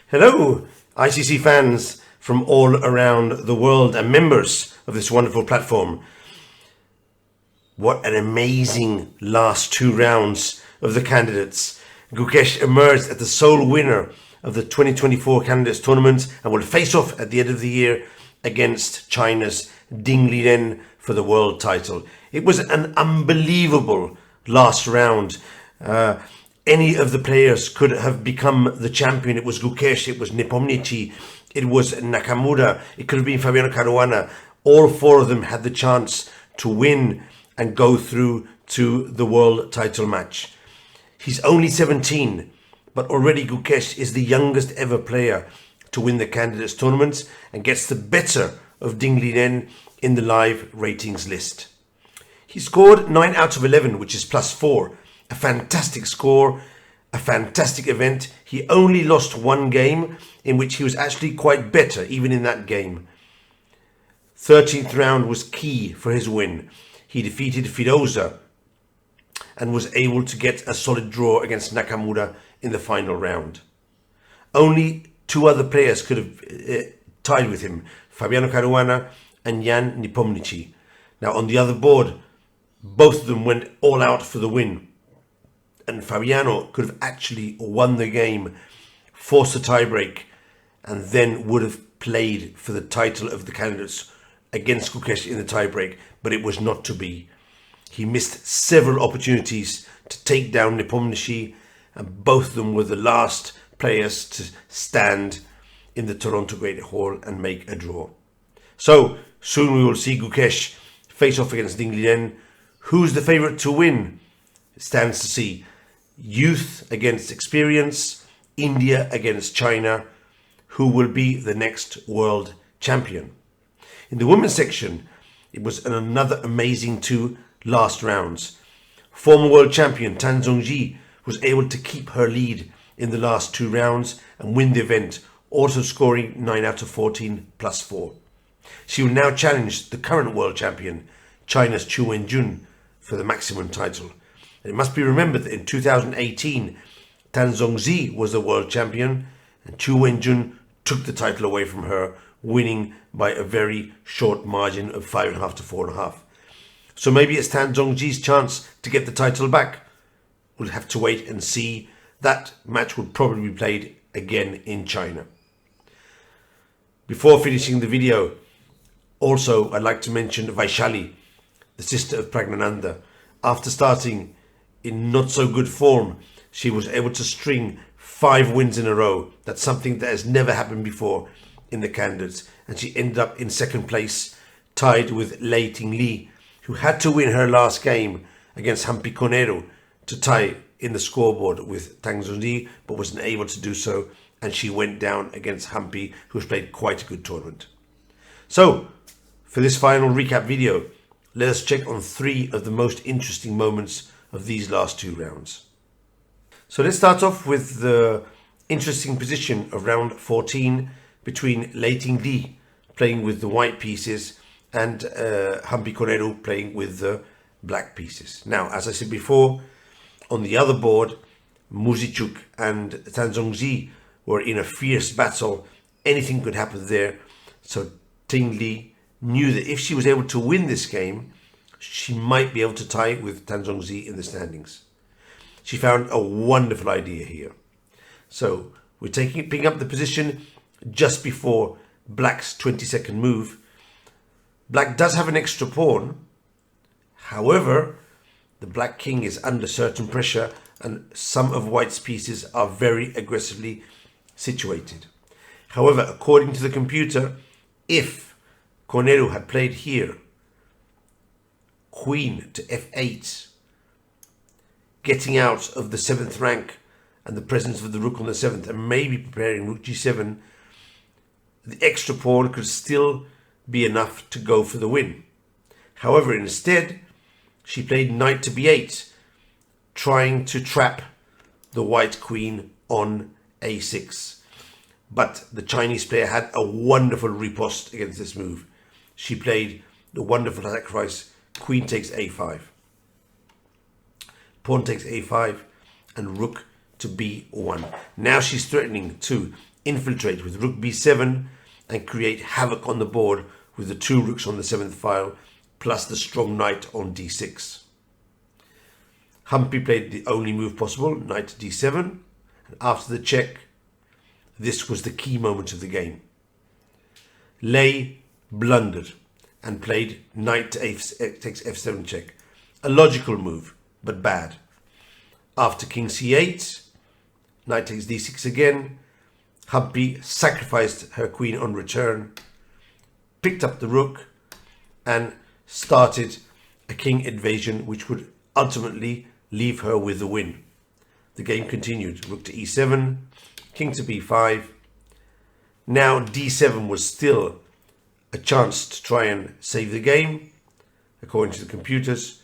Hello, ICC fans from all around the world and members of this wonderful platform. What an amazing last two rounds of the candidates. Gukesh emerged as the sole winner of the 2024 Candidates Tournament and will face off at the end of the year against China's Ding Liren for the world title. It was an unbelievable last round. Any of the players could have become the champion. It was Gukesh, it was Nepomniachtchi, it was Nakamura, it could have been Fabiano Caruana. All four of them had the chance to win and go through to the world title match. He's only 17, but already Gukesh is the youngest ever player to win the Candidates Tournament and gets the better of Ding Liren in the live ratings list. He scored 9 out of 11, which is +4. A fantastic score, a fantastic event. He only lost one game in which he was actually quite better, even in that game. 13th round was key for his win. He defeated Fidosa and was able to get a solid draw against Nakamura in the final round. Only two other players could have tied with him, Fabiano Caruana and Jan Nepomniachtchi. Now on the other board, both of them went all out for the win. And Fabiano could have actually won the game, forced a tiebreak, and then would have played for the title of the candidates against Gukesh in the tiebreak, but it was not to be. He missed several opportunities to take down Nepomniachtchi, and both of them were the last players to stand in the Toronto Great Hall and make a draw. So soon we will see Gukesh face off against Ding Liren. Who's the favourite to win? It stands to see. Youth against experience, India against China. Who will be the next world champion? In the women's section, it was another amazing two last rounds. Former world champion Tan Zhongji was able to keep her lead in the last two rounds and win the event, also scoring 9 out of 14 +4. She will now challenge the current world champion, China's Chu Wenjun, for the maximum title. It must be remembered that in 2018, Tan Zhongji was the world champion and Chu Wenjun took the title away from her, winning by a very short margin of 5.5 to 4.5. So maybe it's Tan Zhongji's chance to get the title back. We'll have to wait and see. That match will probably be played again in China. Before finishing the video, also I'd like to mention Vaishali, the sister of Pragnananda. After starting in not so good form, she was able to string 5 wins in a row. That's something that has never happened before in the candidates. And she ended up in second place, tied with Lei Ting Li, who had to win her last game against Hampi Koneru to tie in the scoreboard with Tang Zhongji, but wasn't able to do so. And she went down against Hampi, who's played quite a good tournament. So, for this final recap video, let us check on 3 of the most interesting moments of these last 2 rounds. So let's start off with the interesting position of round 14 between Lei Ting Li playing with the white pieces and Hampi Koneru playing with the black pieces. Now, as I said before, on the other board, Muzichuk and Tan Zhongji were in a fierce battle. Anything could happen there. So Ting Li knew that if she was able to win this game, she might be able to tie with Tan Zhongji in the standings. She found a wonderful idea here. So we're picking up the position just before Black's 22nd move. Black does have an extra pawn. However, the Black King is under certain pressure and some of White's pieces are very aggressively situated. However, according to the computer, if Koneru had played here, Queen to f8, getting out of the 7th rank and the presence of the rook on the 7th, and maybe preparing rook g7, the extra pawn could still be enough to go for the win. However, instead, she played knight to b8, trying to trap the white queen on a6. But the Chinese player had a wonderful riposte against this move. She played the wonderful sacrifice, queen takes a5. Pawn takes a5 and rook to b1. Now she's threatening to infiltrate with rook b7 and create havoc on the board with the 2 rooks on the 7th file, plus the strong knight on d6. Humpy played the only move possible, knight to d7, and after the check, this was the key moment of the game. Lei blundered and played knight to takes f7 check. A logical move, but bad. After king c8, knight takes d6 again. Humpy sacrificed her queen on return, picked up the rook, and started a king invasion which would ultimately leave her with the win. The game continued. Rook to e7, king to b5. Now d7 was still a chance to try and save the game, according to the computers,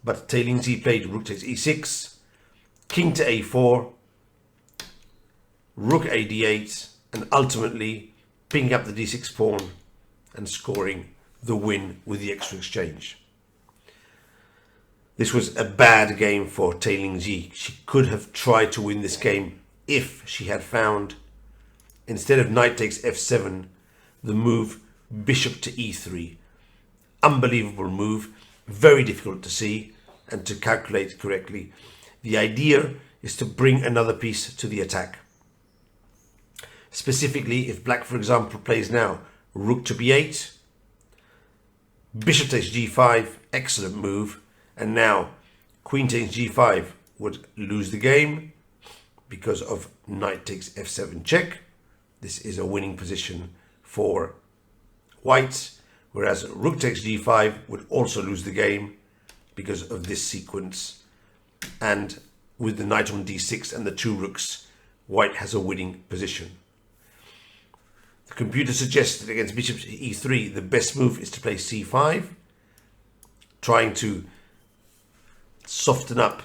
but Tailingzi played rook takes e6, king to a4, rook a d8, and ultimately picking up the d6 pawn and scoring the win with the extra exchange. This was a bad game for Tailingzi. She could have tried to win this game if she had found, instead of knight takes f7, the move bishop to e3. Unbelievable move, very difficult to see and to calculate correctly. The idea is to bring another piece to the attack. Specifically, if black, for example, plays now rook to b8, bishop takes g5, excellent move, and now queen takes g5 would lose the game because of knight takes f7 check. This is a winning position for white, whereas rook takes g5 would also lose the game because of this sequence. And with the knight on d6 and the 2 rooks, white has a winning position. The computer suggests that against bishop e3, the best move is to play c5, trying to soften up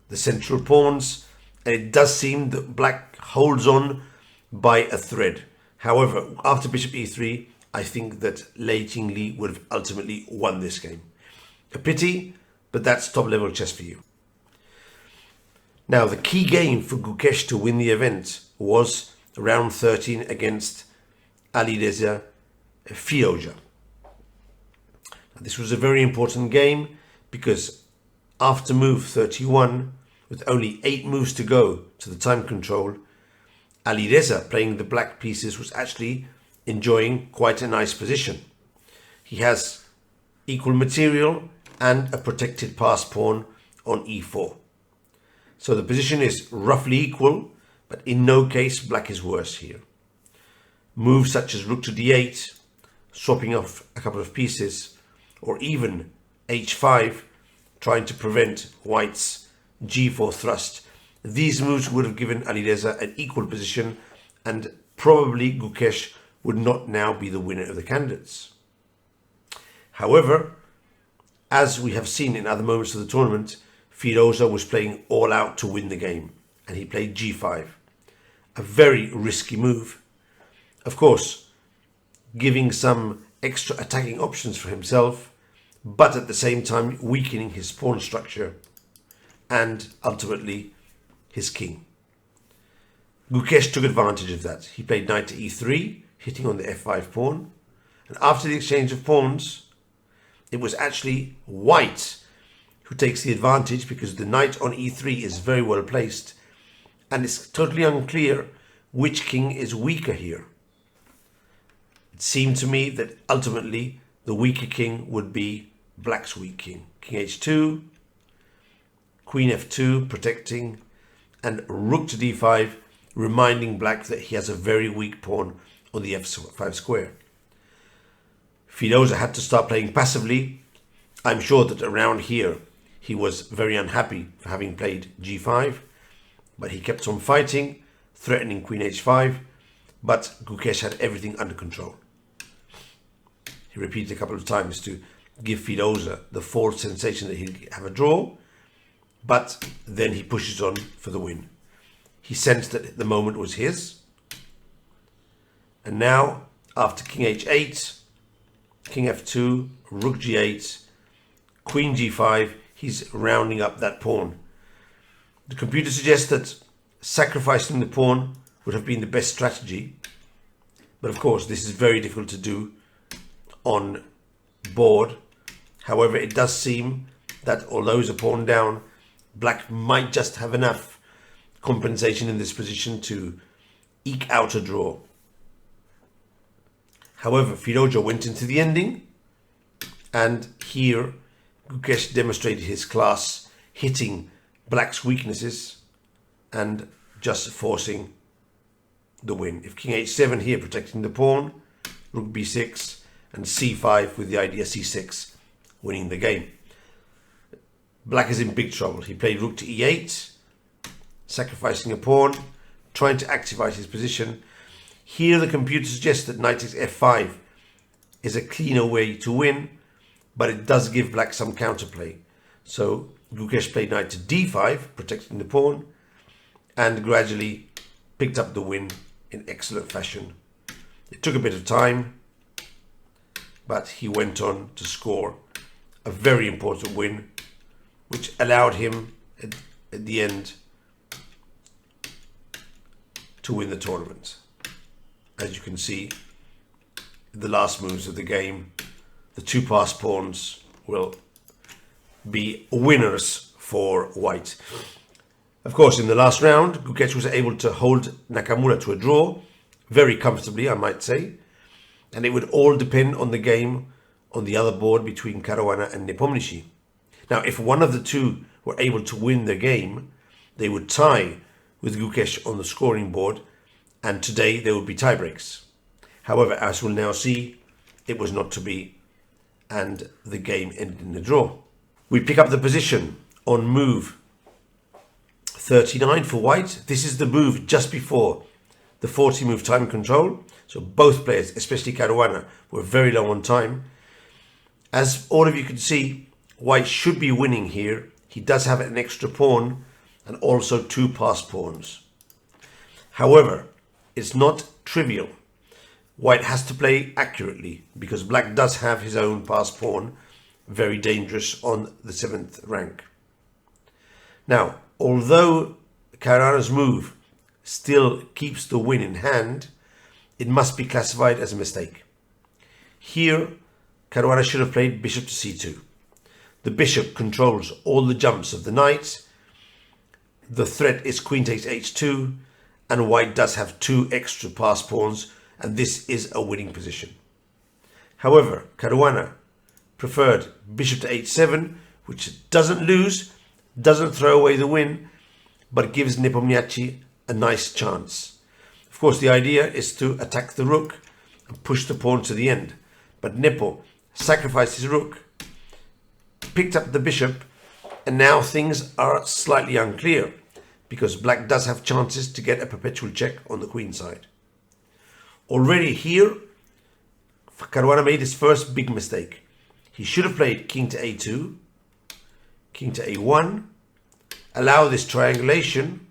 the central pawns, and it does seem that black holds on by a thread. However, after bishop e3, I think that Lei Qingli would have ultimately won this game. A pity, but that's top level chess for you. Now, the key game for Gukesh to win the event was round 13 against Alireza Firouzja. This was a very important game because after move 31, with only 8 moves to go to the time control, Alireza, playing the black pieces, was actually enjoying quite a nice position. He has equal material and a protected pass pawn on e4. So the position is roughly equal, but in no case black is worse here. Moves such as rook to d8, swapping off a couple of pieces, or even h5, trying to prevent white's g4 thrust. These moves would have given Alireza an equal position, and probably Gukesh would not now be the winner of the candidates. However, as we have seen in other moments of the tournament, Firouzja was playing all out to win the game, and he played g5. A very risky move. Of course, giving some extra attacking options for himself, but at the same time weakening his pawn structure and ultimately his king. Gukesh took advantage of that. He played knight to e3, hitting on the f5 pawn, and after the exchange of pawns, it was actually white who takes the advantage because the knight on e3 is very well placed, and it's totally unclear which king is weaker here. It seemed to me that ultimately the weaker king would be black's weak king. King h2, queen f2 protecting, and rook to d5 reminding black that he has a very weak pawn on the f5 square. Firouzja had to start playing passively. I'm sure that around here he was very unhappy for having played g5, but he kept on fighting, threatening queen h5, but Gukesh had everything under control. He repeated a couple of times to give Firouzja the false sensation that he'd have a draw, but then he pushes on for the win. He sensed that the moment was his. And now, after king h8, king f2, rook g8, queen g5, he's rounding up that pawn. The computer suggests that sacrificing the pawn would have been the best strategy. But of course, this is very difficult to do on board. However, it does seem that although he's a pawn down, black might just have enough compensation in this position to eke out a draw. However, Firojo went into the ending, and here Gukesh demonstrated his class, hitting black's weaknesses and just forcing the win. If king h7 here, protecting the pawn, rook b6 and c5 with the idea c6, winning the game. Black is in big trouble. He played rook to e8, sacrificing a pawn, trying to activate his position. Here the computer suggests that knight takes f5 is a cleaner way to win, but it does give black some counterplay. So Gukesh played knight to d5, protecting the pawn, and gradually picked up the win in excellent fashion. It took a bit of time, but he went on to score a very important win, which allowed him at the end to win the tournament. As you can see, the last moves of the game, the two passed pawns will be winners for white. Of course, in the last round, Gukesh was able to hold Nakamura to a draw, very comfortably, I might say. And it would all depend on the game on the other board between Caruana and Nepomniachtchi. Now, if one of the two were able to win the game, they would tie with Gukesh on the scoring board, and today there would be tie breaks. However, as we'll now see, it was not to be, and the game ended in a draw. We pick up the position on move 39 for white. This is the move just before the 40 move time control. So both players, especially Caruana, were very low on time. As all of you can see, white should be winning here. He does have an extra pawn and also two passed pawns. However, it's not trivial. White has to play accurately because black does have his own passed pawn, very dangerous on the 7th rank. Now, although Caruana's move still keeps the win in hand, it must be classified as a mistake. Here, Caruana should have played bishop to c2. The bishop controls all the jumps of the knight. The threat is queen takes h2, and white does have two extra passed pawns, and this is a winning position. However, Caruana preferred bishop to h7, which doesn't lose, doesn't throw away the win, but gives Nepomniachtchi a nice chance. Of course, the idea is to attack the rook and push the pawn to the end, but Nepo sacrificed his rook, picked up the bishop, and now things are slightly unclear because black does have chances to get a perpetual check on the queen side. Already here, Caruana made his first big mistake. He should have played king to a2, king to a1, allow this triangulation,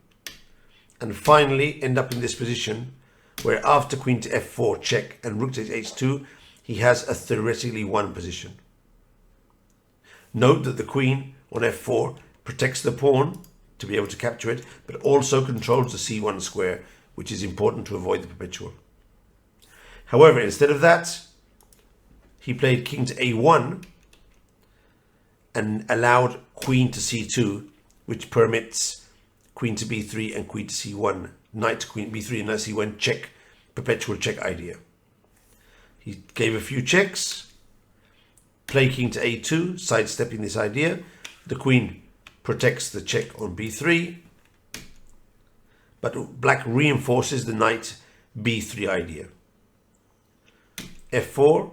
and finally end up in this position where after queen to f4 check and rook takes h2, he has a theoretically won position. Note that the queen on f4 protects the pawn to be able to capture it, but also controls the c1 square, which is important to avoid the perpetual. However, instead of that, he played king to a1 and allowed queen to c2, which permits queen to b3 and queen to c1, knight to queen b3 and knight to c1 check, perpetual check idea. He gave a few checks, play king to a2, sidestepping this idea. The queen protects the check on b3, but black reinforces the knight b3 idea. f4,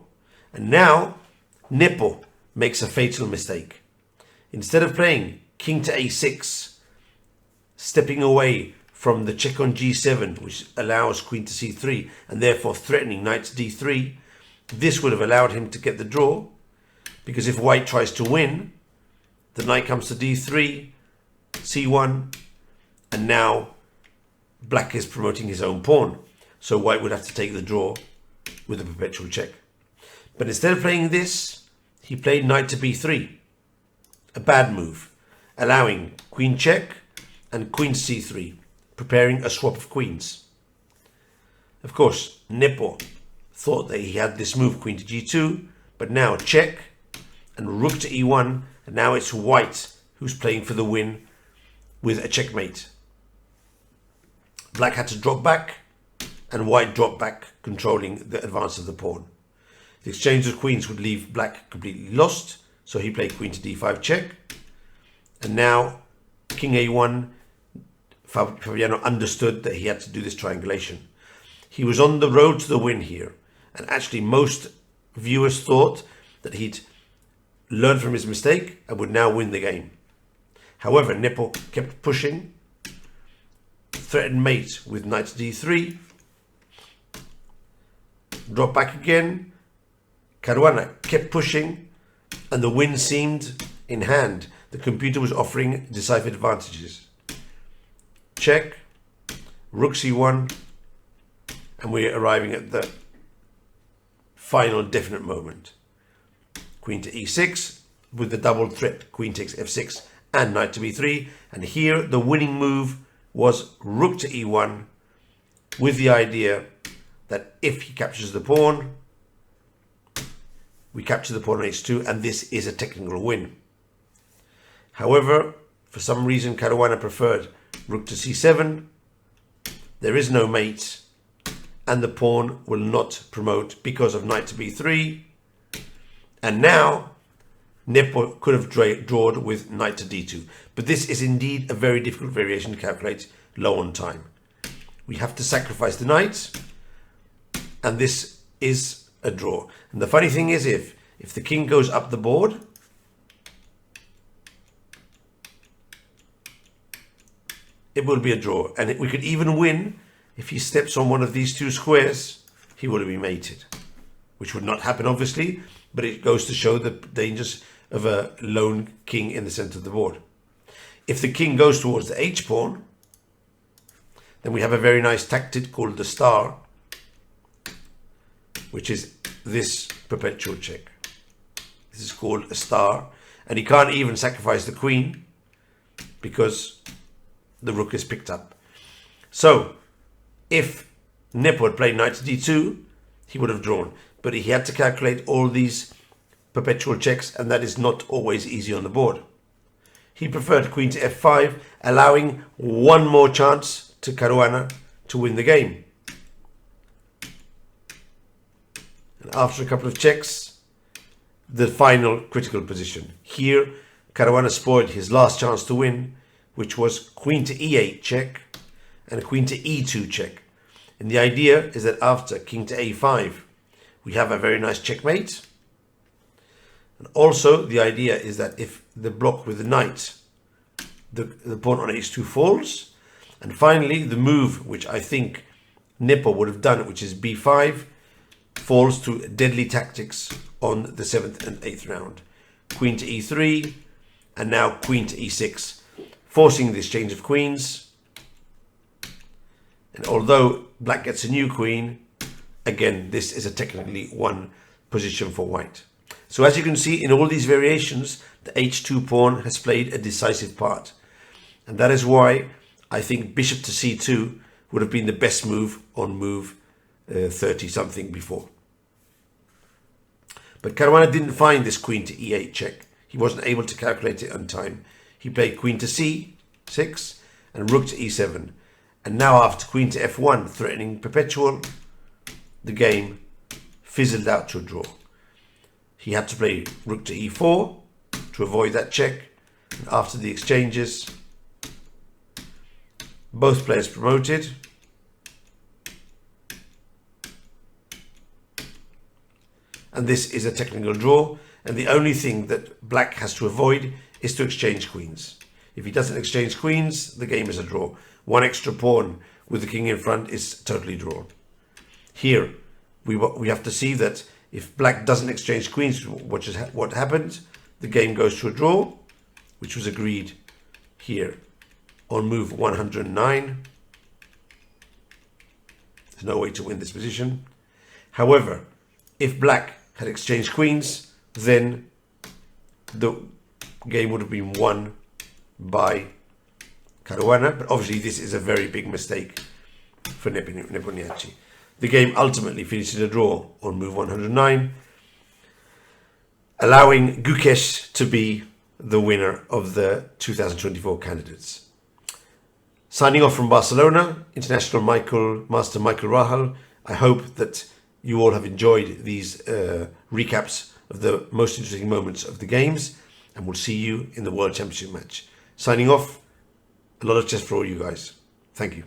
and now Nepo makes a fatal mistake. Instead of playing king to a6, stepping away from the check on g7, which allows queen to c3 and therefore threatening knight to d3, this would have allowed him to get the draw, because if white tries to win, the knight comes to d3, c1, and now black is promoting his own pawn, so white would have to take the draw with a perpetual check. But instead of playing this, he played knight to b3, a bad move, allowing queen check and queen to c3, preparing a swap of queens. Of course, Nepo thought that he had this move, queen to g2, but now check, and rook to e1, and now it's white who's playing for the win with a checkmate. Black had to drop back, and white dropped back, controlling the advance of the pawn. The exchange of queens would leave black completely lost, so he played queen to d5 check. And now, king a1, Fabiano understood that he had to do this triangulation. He was on the road to the win here, and actually most viewers thought that he'd learned from his mistake and would now win the game. However, Nepo kept pushing, threatened mate with knight to d3, drop back again. Caruana kept pushing, and the win seemed in hand. The computer was offering decisive advantages. Check, rook c1, and we're arriving at the final definite moment. Queen to e6 with the double threat, queen takes f6 and knight to b3. And here the winning move was rook to e1 with the idea that if he captures the pawn, we capture the pawn on h2, and this is a technical win. However, for some reason, Caruana preferred rook to c7. There is no mate, and the pawn will not promote because of knight to b3. And now, Nepo could have drawn with knight to d2. But this is indeed a very difficult variation to calculate low on time. We have to sacrifice the knight, and this is a draw. And the funny thing is, if the king goes up the board, it will be a draw. And we could even win if he steps on one of these two squares. He would have been mated, which would not happen, obviously, but it goes to show the dangers of a lone king in the center of the board. If the king goes towards the h-pawn, then we have a very nice tactic called the star, which is this perpetual check. This is called a star, and he can't even sacrifice the queen because the rook is picked up. So if Nepo had played knight to d2, he would have drawn, but he had to calculate all these perpetual checks, and that is not always easy on the board. He preferred queen to f5, allowing one more chance to Caruana to win the game. And after a couple of checks, the final critical position. Here, Caruana spoiled his last chance to win, which was queen to e8 check and queen to e2 check. And the idea is that after king to a5, we have a very nice checkmate. And also the idea is that if the block with the knight, the pawn on h2 falls. And finally, the move, which I think Nepo would have done, which is b5, falls to deadly tactics on the 7th and 8th round. Queen to e3, and now queen to e6, forcing the exchange of queens. And although black gets a new queen, again, this is a technically won position for white. So as you can see, in all these variations, the h2 pawn has played a decisive part. And that is why I think bishop to c2 would have been the best move on move 30-something before. But Caruana didn't find this queen to e8 check. He wasn't able to calculate it on time. He played queen to c6 and rook to e7. And now after queen to f1, threatening perpetual, the game fizzled out to a draw. He had to play rook to e4 to avoid that check. And after the exchanges, both players promoted. And this is a technical draw. And the only thing that black has to avoid is to exchange queens. If he doesn't exchange queens, the game is a draw. One extra pawn with the king in front is totally drawn. Here, we have to see that if black doesn't exchange queens, which is what happened, the game goes to a draw, which was agreed here on move 109. There's no way to win this position. However, if black had exchanged queens, then the game would have been won by Caruana. But obviously this is a very big mistake for Nepomniachtchi. The game ultimately finished in a draw on move 109, allowing Gukesh to be the winner of the 2024 candidates. Signing off from Barcelona, International Master Michael Rahal. I hope that you all have enjoyed these recaps of the most interesting moments of the games, and we'll see you in the World Championship match. Signing off, a lot of chess for all you guys. Thank you.